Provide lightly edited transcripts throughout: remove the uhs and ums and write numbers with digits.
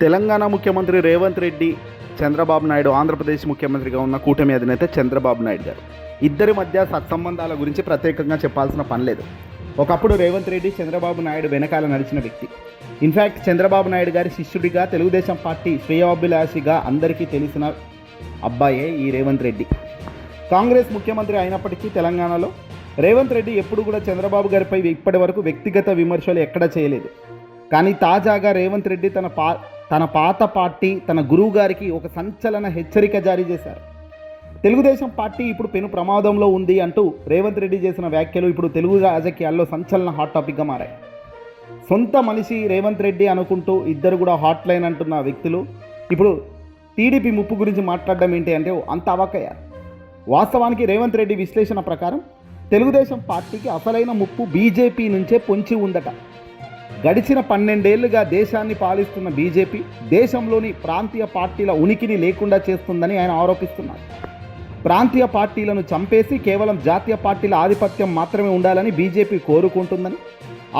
తెలంగాణ ముఖ్యమంత్రి రేవంత్ రెడ్డి, చంద్రబాబు నాయుడు ఆంధ్రప్రదేశ్ ముఖ్యమంత్రిగా ఉన్న కూటమి అధినేత చంద్రబాబు నాయుడు గారు ఇద్దరి మధ్య సత్సంబంధాల గురించి ప్రత్యేకంగా చెప్పాల్సిన పని లేదు. ఒకప్పుడు రేవంత్ రెడ్డి చంద్రబాబు నాయుడు వెనకాల నడిచిన వ్యక్తి. ఇన్ఫ్యాక్ట్ చంద్రబాబు నాయుడు గారి శిష్యుడిగా, తెలుగుదేశం పార్టీ శ్రేయోభిలాషిగా అందరికీ తెలిసిన అబ్బాయే ఈ రేవంత్ రెడ్డి. కాంగ్రెస్ ముఖ్యమంత్రి అయినప్పటికీ తెలంగాణలో రేవంత్ రెడ్డి ఎప్పుడు కూడా చంద్రబాబు గారిపై ఇప్పటి వరకు వ్యక్తిగత విమర్శలు ఎక్కడా చేయలేదు. కానీ తాజాగా రేవంత్ రెడ్డి తన పాత పార్టీ, తన గురువు గారికి ఒక సంచలన హెచ్చరిక జారీ చేశారు. తెలుగుదేశం పార్టీ ఇప్పుడు పెను ప్రమాదంలో ఉంది అంటూ రేవంత్ రెడ్డి చేసిన వ్యాఖ్యలు ఇప్పుడు తెలుగు రాజకీయాల్లో సంచలన హాట్ టాపిక్గా మారాయి. సొంత మనిషి రేవంత్ రెడ్డి అనుకుంటూ ఇద్దరు కూడా హాట్ లైన్ అంటున్న వ్యక్తులు ఇప్పుడు టీడీపీ ముప్పు గురించి మాట్లాడడం ఏంటి అంటే అంత అవాక్కయ్యారు. వాస్తవానికి రేవంత్ రెడ్డి విశ్లేషణ ప్రకారం తెలుగుదేశం పార్టీకి అసలైన ముప్పు బీజేపీ నుంచే పొంచి ఉందట. గడిచిన 12 ఏళ్లుగా దేశాన్ని పాలిస్తున్న బీజేపీ దేశంలోని ప్రాంతీయ పార్టీల ఉనికిని లేకుండా చేస్తుందని ఆయన ఆరోపిస్తున్నారు. ప్రాంతీయ పార్టీలను చంపేసి కేవలం జాతీయ పార్టీల ఆధిపత్యం మాత్రమే ఉండాలని బీజేపీ కోరుకుంటుందని,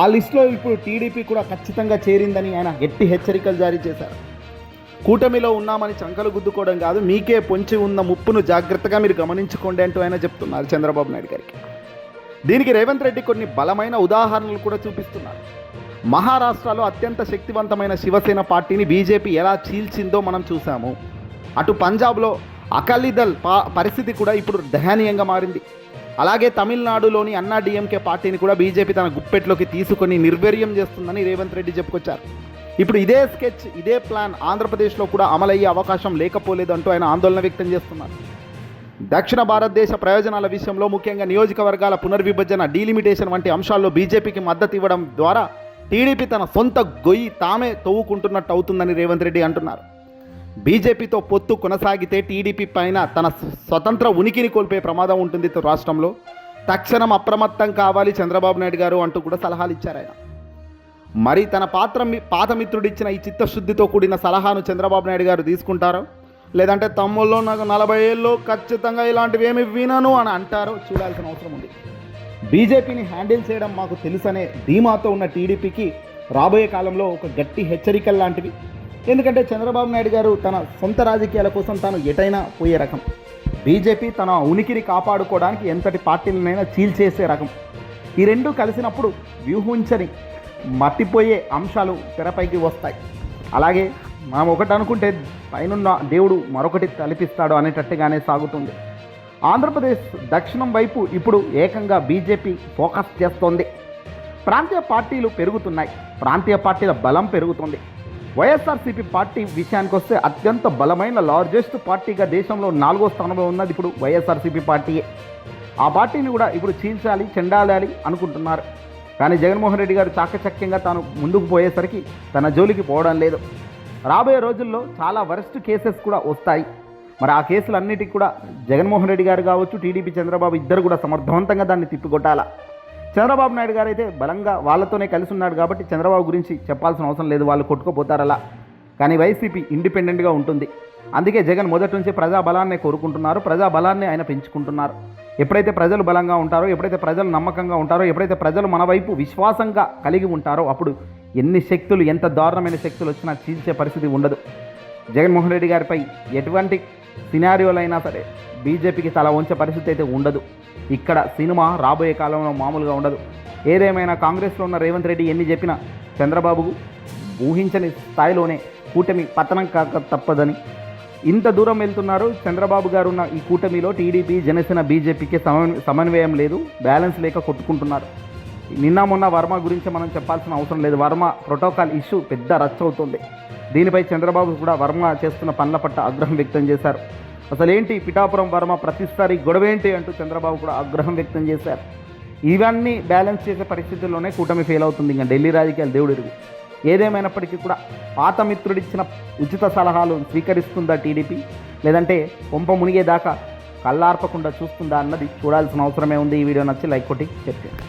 ఆ లిస్టులో ఇప్పుడు టీడీపీ కూడా ఖచ్చితంగా చేరిందని ఆయన గట్టి హెచ్చరికలు జారీ చేశారు. కూటమిలో ఉన్నామని చంకలు గుద్దుకోవడం కాదు, మీకే పొంచి ఉన్న ముప్పును జాగ్రత్తగా మీరు గమనించుకోండి అంటూ ఆయన చెప్తున్నారు చంద్రబాబు నాయుడు గారికి. దీనికి రేవంత్ రెడ్డి కొన్ని బలమైన ఉదాహరణలు కూడా చూపిస్తున్నారు. మహారాష్ట్రలో అత్యంత శక్తివంతమైన శివసేన పార్టీని బీజేపీ ఎలా చీల్చిందో మనం చూసాము. అటు పంజాబ్లో అకాలీదళ్ పరిస్థితి కూడా ఇప్పుడు దయనీయంగా మారింది. అలాగే తమిళనాడులోని అన్నా డిఎంకే పార్టీని కూడా బీజేపీ తన గుప్పెట్లోకి తీసుకొని నిర్వీర్యం చేస్తుందని రేవంత్ రెడ్డి చెప్పుకొచ్చారు. ఇప్పుడు ఇదే స్కెచ్, ఇదే ప్లాన్ ఆంధ్రప్రదేశ్లో కూడా అమలయ్యే అవకాశం లేకపోలేదు అంటూ ఆయన ఆందోళన వ్యక్తం చేస్తున్నారు. దక్షిణ భారతదేశ ప్రయోజనాల విషయంలో ముఖ్యంగా నియోజకవర్గాల పునర్విభజన, డీలిమిటేషన్ వంటి అంశాల్లో బీజేపీకి మద్దతు ఇవ్వడం ద్వారా టీడీపీ తన సొంత గొయ్యి తామే తవ్వుకుంటున్నట్టు అవుతుందని రేవంత్ రెడ్డి అంటున్నారు. బీజేపీతో పొత్తు కొనసాగితే టీడీపీ పైన తన స్వతంత్ర ఉనికిని కోల్పోయే ప్రమాదం ఉంటుంది రాష్ట్రంలో. తక్షణం అప్రమత్తం కావాలి చంద్రబాబు నాయుడు గారు అంటూ కూడా సలహాలు ఇచ్చారు ఆయన. మరి తన పాత మిత్రుడిచ్చిన ఈ చిత్తశుద్ధితో కూడిన సలహాను చంద్రబాబు నాయుడు గారు తీసుకుంటారో, లేదంటే తమ్ముళ్ళు నాకు 40 ఏళ్ళు ఖచ్చితంగా ఇలాంటివి ఏమి వినను అని అంటారో చూడాల్సిన అవసరం ఉంది. బీజేపీని హ్యాండిల్ చేయడం మాకు తెలుసనే ధీమాతో ఉన్న టీడీపీకి రాబోయే కాలంలో ఒక గట్టి హెచ్చరికలు లాంటివి. ఎందుకంటే చంద్రబాబు నాయుడు గారు తన సొంత రాజకీయాల కోసం తాను ఎటైనా పోయే రకం. బీజేపీ తన ఉనికిని కాపాడుకోవడానికి ఎంతటి పార్టీలనైనా చీల్చేసే రకం. ఈ రెండు కలిసినప్పుడు వ్యూహించని మట్టిపోయే అంశాలు తెరపైకి వస్తాయి. అలాగే మనం ఒకటి అనుకుంటే పైనున్న దేవుడు మరొకటి తలపిస్తాడు అనేటట్టుగానే సాగుతుంది. ఆంధ్రప్రదేశ్ దక్షిణం వైపు ఇప్పుడు ఏకంగా బీజేపీ ఫోకస్ చేస్తోంది. ప్రాంతీయ పార్టీలు పెరుగుతున్నాయి, ప్రాంతీయ పార్టీల బలం పెరుగుతుంది. వైఎస్ఆర్సీపీ పార్టీ విషయానికి వస్తే అత్యంత బలమైన లార్జెస్ట్ పార్టీగా దేశంలో 4వ స్థానంలో ఉన్నది ఇప్పుడు వైఎస్ఆర్సీపీ పార్టీయే. ఆ పార్టీని కూడా ఇప్పుడు చీల్చాలి, చెండాలాలి అనుకుంటున్నారు. కానీ జగన్మోహన్ రెడ్డి గారు చాకచక్యంగా తాను ముందుకు పోయేసరికి తన జోలికి పోవడం లేదు. రాబోయే రోజుల్లో చాలా వరస్ట్ కేసెస్ కూడా వస్తాయి. మరి ఆ కేసులన్నిటికీ కూడా జగన్మోహన్ రెడ్డి గారు కావచ్చు, టీడీపీ చంద్రబాబు ఇద్దరు కూడా సమర్థవంతంగా దాన్ని తిప్పికొట్టాలా. చంద్రబాబు నాయుడు గారు అయితే బలంగా వాళ్ళతోనే కలిసి ఉన్నాడు కాబట్టి చంద్రబాబు గురించి చెప్పాల్సిన అవసరం లేదు, వాళ్ళు కొట్టుకుపోతారలా. కానీ వైసీపీ ఇండిపెండెంట్గా ఉంటుంది. అందుకే జగన్ మొదటి నుంచి ప్రజాబలాన్నే కోరుకుంటున్నారు, ప్రజాబలాన్ని ఆయన పెంచుకుంటున్నారు. ఎప్పుడైతే ప్రజలు బలంగా ఉంటారో, ఎప్పుడైతే ప్రజలు నమ్మకంగా ఉంటారో, ఎప్పుడైతే ప్రజలు మన వైపు విశ్వాసంగా కలిగి ఉంటారో అప్పుడు ఎన్ని శక్తులు, ఎంత దారుణమైన శక్తులు వచ్చినా చీల్చే పరిస్థితి ఉండదు. జగన్మోహన్ రెడ్డి గారిపై ఎటువంటి సినారియోలైనా సరే బీజేపీకి తల వంచే పరిస్థితి అయితే ఉండదు. ఇక్కడ సినిమా రాబోయే కాలంలో మామూలుగా ఉండదు. ఏదేమైనా కాంగ్రెస్లో ఉన్న రేవంత్ రెడ్డి ఎన్ని చెప్పినా చంద్రబాబుకు ఊహించని స్థాయిలోనే కూటమి పతనం కాక తప్పదని ఇంత దూరం వెళ్తున్నారు. చంద్రబాబు గారు ఉన్న ఈ కూటమిలో టీడీపీ, జనసేన, బీజేపీకి సమన్వయం లేదు, బ్యాలెన్స్ లేక కొట్టుకుంటున్నారు. నిన్న మొన్న వర్మ గురించి మనం చెప్పాల్సిన అవసరం లేదు. వర్మ ప్రోటోకాల్ ఇష్యూ పెద్ద రచ్చ అవుతుంది. దీనిపై చంద్రబాబు కూడా వర్మ చేస్తున్న పనుల పట్ల ఆగ్రహం వ్యక్తం చేశారు. అసలేంటి పిఠాపురం వర్మ ప్రతిసారి గొడవేంటి అంటూ చంద్రబాబు కూడా ఆగ్రహం వ్యక్తం చేశారు. ఇవన్నీ బ్యాలెన్స్ చేసే పరిస్థితుల్లోనే కూటమి ఫెయిల్ అవుతుంది. ఇంకా ఢిల్లీ రాజకీయాలు దేవుడు ఎరుగు. ఏదేమైనప్పటికీ కూడా పాత మిత్రుడిచ్చిన ఉచిత సలహాలు స్వీకరిస్తుందా టీడీపీ, లేదంటే కొంప మునిగేదాకా కళ్ళార్పకుండా చూస్తుందా అన్నది చూడాల్సిన అవసరమే ఉంది. ఈ వీడియో నచ్చి లైక్ కొట్టి చెప్పండి.